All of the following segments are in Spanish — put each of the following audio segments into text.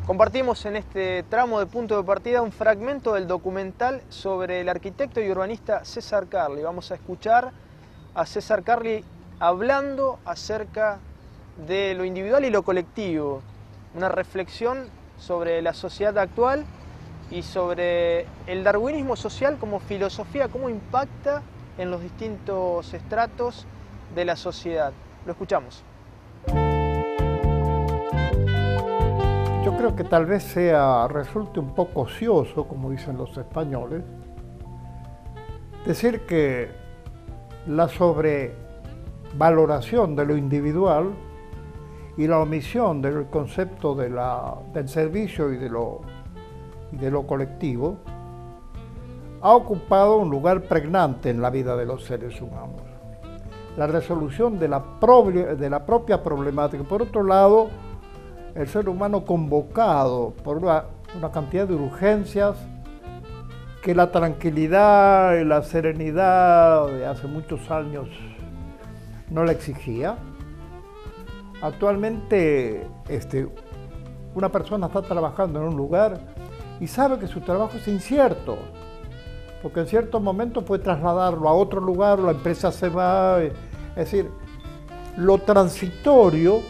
Compartimos en este tramo de punto de partida un fragmento del documental sobre el arquitecto y urbanista César Carli. Vamos a escuchar a César Carli hablando acerca de lo individual y lo colectivo, una reflexión sobre la sociedad actual y sobre el darwinismo social como filosofía, cómo impacta en los distintos estratos de la sociedad. Lo escuchamos. Yo creo que tal vez resulte un poco ocioso, como dicen los españoles, decir que la sobrevaloración de lo individual y la omisión del concepto del servicio y de lo colectivo ha ocupado un lugar pregnante en la vida de los seres humanos. La resolución de la propia problemática. Por otro lado, el ser humano convocado por una cantidad de urgencias que la tranquilidad y la serenidad de hace muchos años no le exigía. Actualmente una persona está trabajando en un lugar y sabe que su trabajo es incierto, porque en ciertos momentos puede trasladarlo a otro lugar, o la empresa se va. Es decir, lo transitorio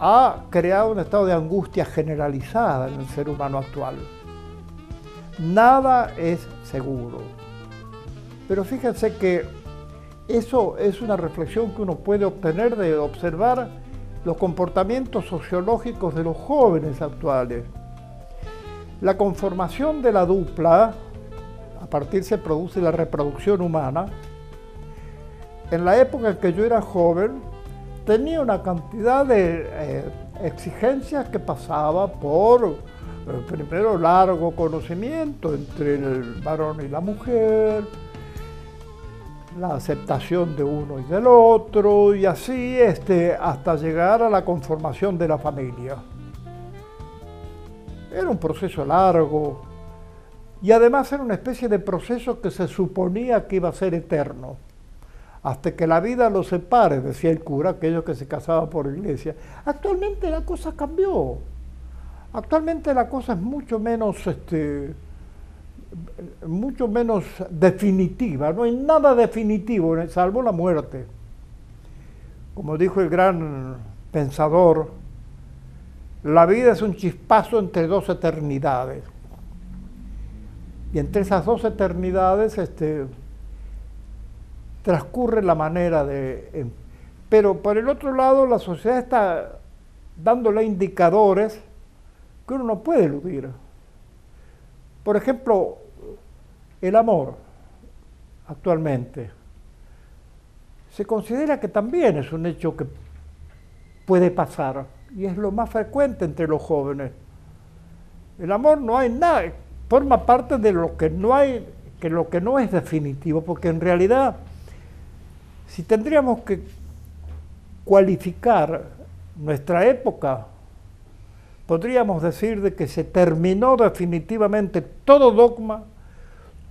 ha creado un estado de angustia generalizada en el ser humano actual. Nada es seguro. Pero fíjense que eso es una reflexión que uno puede obtener de observar los comportamientos sociológicos de los jóvenes actuales. La conformación de la dupla, a partir se produce la reproducción humana. En la época en que yo era joven, tenía una cantidad de exigencias que pasaba por, primero, largo conocimiento entre el varón y la mujer, la aceptación de uno y del otro, y así hasta llegar a la conformación de la familia. Era un proceso largo y además era una especie de proceso que se suponía que iba a ser eterno, hasta que la vida los separe, decía el cura, aquellos que se casaban por iglesia. Actualmente la cosa cambió. Actualmente la cosa es mucho menos definitiva. No hay nada definitivo, salvo la muerte. Como dijo el gran pensador, la vida es un chispazo entre dos eternidades. Y entre esas dos eternidades transcurre la manera de... Pero por el otro lado, la sociedad está dándole indicadores que uno no puede eludir. Por ejemplo, el amor, actualmente, se considera que también es un hecho que puede pasar, y es lo más frecuente entre los jóvenes. El amor no hay nada, forma parte de lo que no hay, que lo que no es definitivo, porque en realidad, si tendríamos que cualificar nuestra época, podríamos decir de que se terminó definitivamente todo dogma,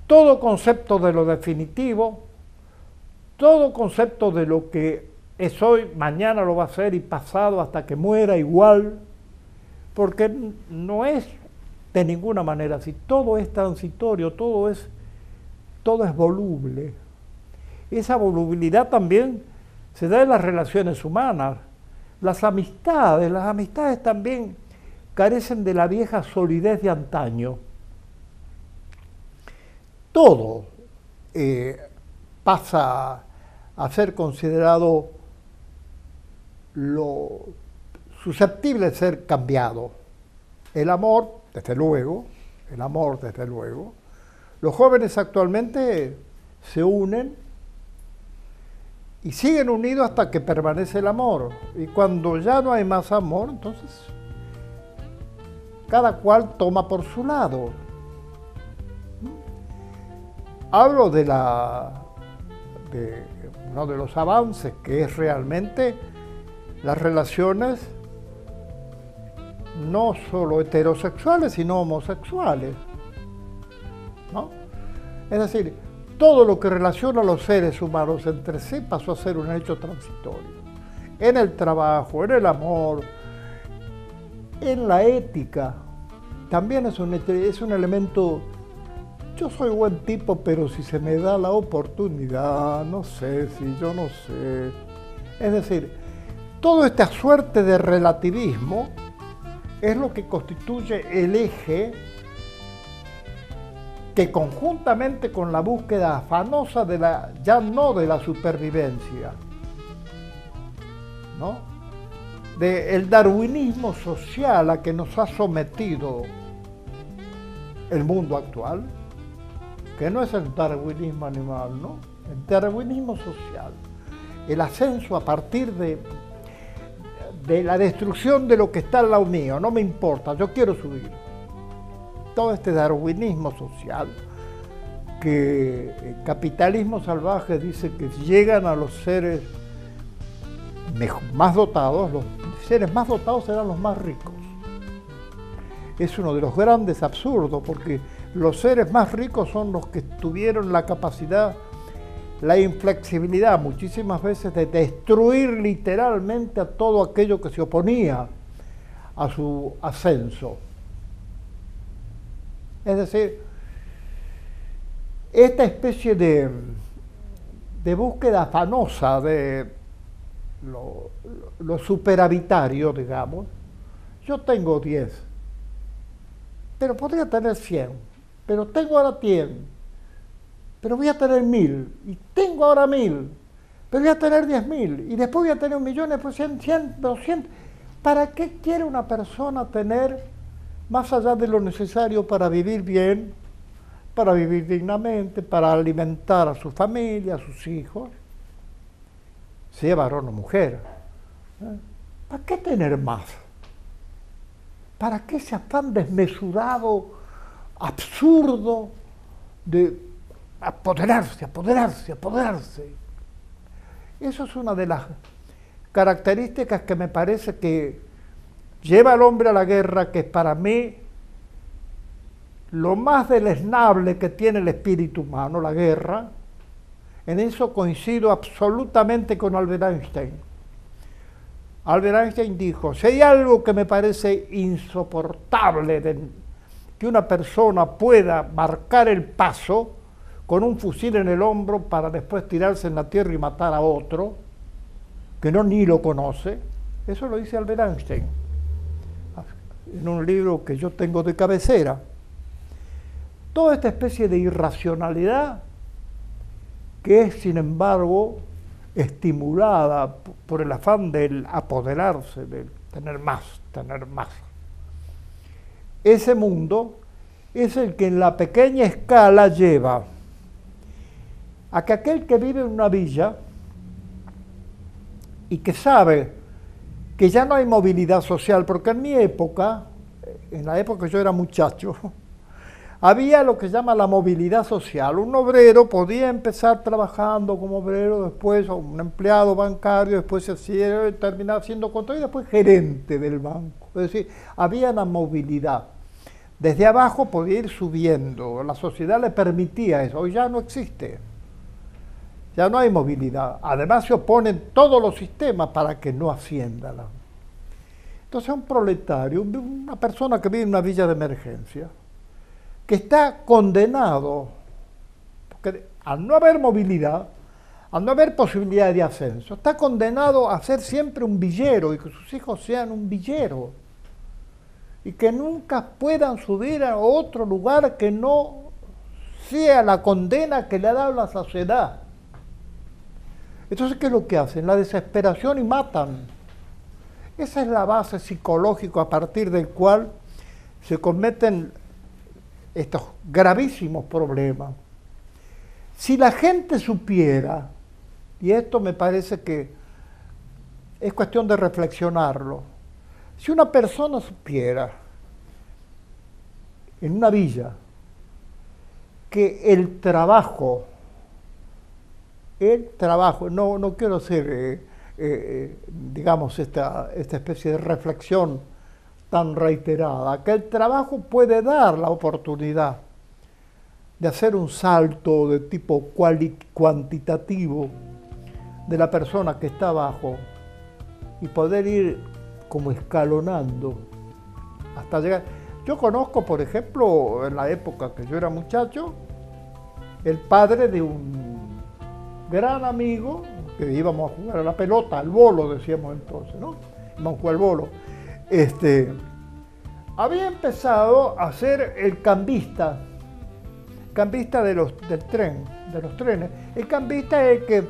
todo concepto de lo definitivo, todo concepto de lo que es hoy, mañana lo va a ser y pasado hasta que muera igual, porque no es de ninguna manera así. Todo es transitorio, todo es voluble. Esa volubilidad también se da en las relaciones humanas. Las amistades también carecen de la vieja solidez de antaño. Todo pasa a ser considerado lo susceptible de ser cambiado. El amor, desde luego. Los jóvenes actualmente se unen y siguen unidos hasta que permanece el amor. Y cuando ya no hay más amor, entonces cada cual toma por su lado. Hablo de uno de los avances, que es realmente las relaciones no solo heterosexuales, sino homosexuales, ¿no? Es decir, todo lo que relaciona a los seres humanos entre sí pasó a ser un hecho transitorio. En el trabajo, en el amor, en la ética. También es un elemento. Yo soy buen tipo, pero si se me da la oportunidad, no sé, si yo no sé. Es decir, toda esta suerte de relativismo es lo que constituye el eje que, conjuntamente con la búsqueda afanosa de ya no de la supervivencia, ¿no?, del darwinismo social a que nos ha sometido el mundo actual, que no es el darwinismo animal, ¿no?, el darwinismo social, el ascenso a partir de la destrucción de lo que está al lado mío, no me importa, yo quiero subir. Todo este darwinismo social, que el capitalismo salvaje dice que llegan a los seres más dotados, los seres más dotados serán los más ricos. Es uno de los grandes absurdos, porque los seres más ricos son los que tuvieron la capacidad, la inflexibilidad muchísimas veces de destruir literalmente a todo aquello que se oponía a su ascenso. Es decir, esta especie de búsqueda afanosa de lo superavitario, digamos, yo tengo 10, pero podría tener 100, pero tengo ahora 100, pero voy a tener 1000, y tengo ahora 1000, pero voy a tener 10.000, y después voy a tener 1.000.000, después 100, 200. ¿Para qué quiere una persona tener más allá de lo necesario para vivir bien, para vivir dignamente, para alimentar a su familia, a sus hijos, sea varón o mujer? ¿Para qué tener más? ¿Para qué ese afán desmesurado, absurdo de apoderarse, apoderarse, apoderarse? Eso es una de las características que me parece que lleva al hombre a la guerra, que es para mí lo más deleznable que tiene el espíritu humano, la guerra. En eso coincido absolutamente con Albert Einstein. Albert Einstein dijo: si hay algo que me parece insoportable que una persona pueda marcar el paso con un fusil en el hombro para después tirarse en la tierra y matar a otro que ni lo conoce, eso lo dice Albert Einstein en un libro que yo tengo de cabecera. Toda esta especie de irracionalidad, que es sin embargo estimulada por el afán del apoderarse, de tener más, tener más. Ese mundo es el que en la pequeña escala lleva a que aquel que vive en una villa y que sabe que ya no hay movilidad social, porque en mi época, en la época que yo era muchacho, había lo que se llama la movilidad social. Un obrero podía empezar trabajando como obrero, después un empleado bancario, después se terminaba siendo contador y después gerente del banco. Es decir, había una movilidad. Desde abajo podía ir subiendo, la sociedad le permitía eso, hoy ya no existe. Ya no hay movilidad. Además se oponen todos los sistemas para que no ascienda. Entonces un proletario, una persona que vive en una villa de emergencia, que está condenado, porque al no haber movilidad, al no haber posibilidad de ascenso, está condenado a ser siempre un villero y que sus hijos sean un villero y que nunca puedan subir a otro lugar que no sea la condena que le ha dado la sociedad. Entonces, ¿qué es lo que hacen? La desesperación y matan. Esa es la base psicológica a partir del cual se cometen estos gravísimos problemas. Si la gente supiera, y esto me parece que es cuestión de reflexionarlo, si una persona supiera en una villa que el trabajo, no quiero hacer, digamos, esta especie de reflexión tan reiterada, que el trabajo puede dar la oportunidad de hacer un salto de tipo cuantitativo de la persona que está abajo y poder ir como escalonando hasta llegar. Yo conozco, por ejemplo, en la época que yo era muchacho, el padre de un gran amigo, que íbamos a jugar a la pelota, al bolo decíamos entonces, ¿no? Íbamos a jugar al bolo. Había empezado a ser el cambista de los trenes. El cambista es el que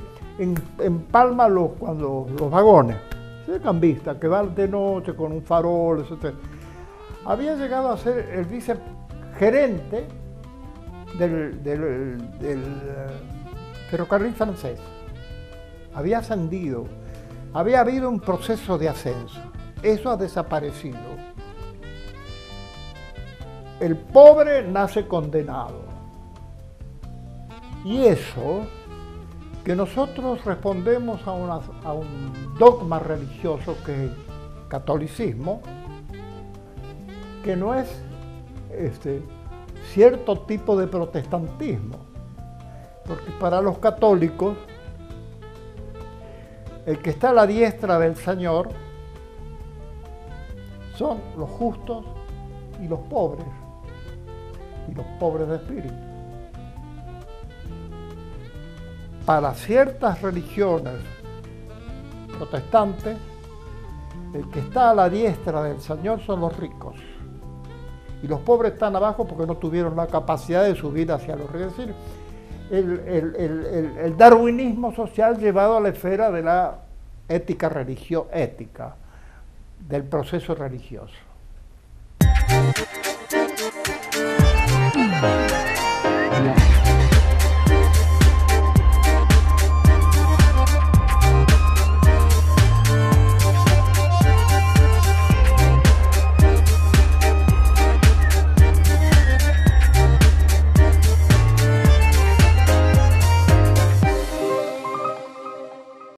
empalma los vagones. Es el cambista que va de noche con un farol, etc. Había llegado a ser el vicegerente del ferrocarril francés. Había ascendido, había habido un proceso de ascenso. Eso ha desaparecido. El pobre nace condenado. Y eso, que nosotros respondemos a un dogma religioso que es el catolicismo, que no es cierto tipo de protestantismo, porque para los católicos el que está a la diestra del Señor son los justos y los pobres de espíritu. Para ciertas religiones protestantes, el que está a la diestra del Señor son los ricos. Y los pobres están abajo porque no tuvieron la capacidad de subir hacia los ricos. Es decir, el darwinismo social llevado a la esfera de la ética, del proceso religioso.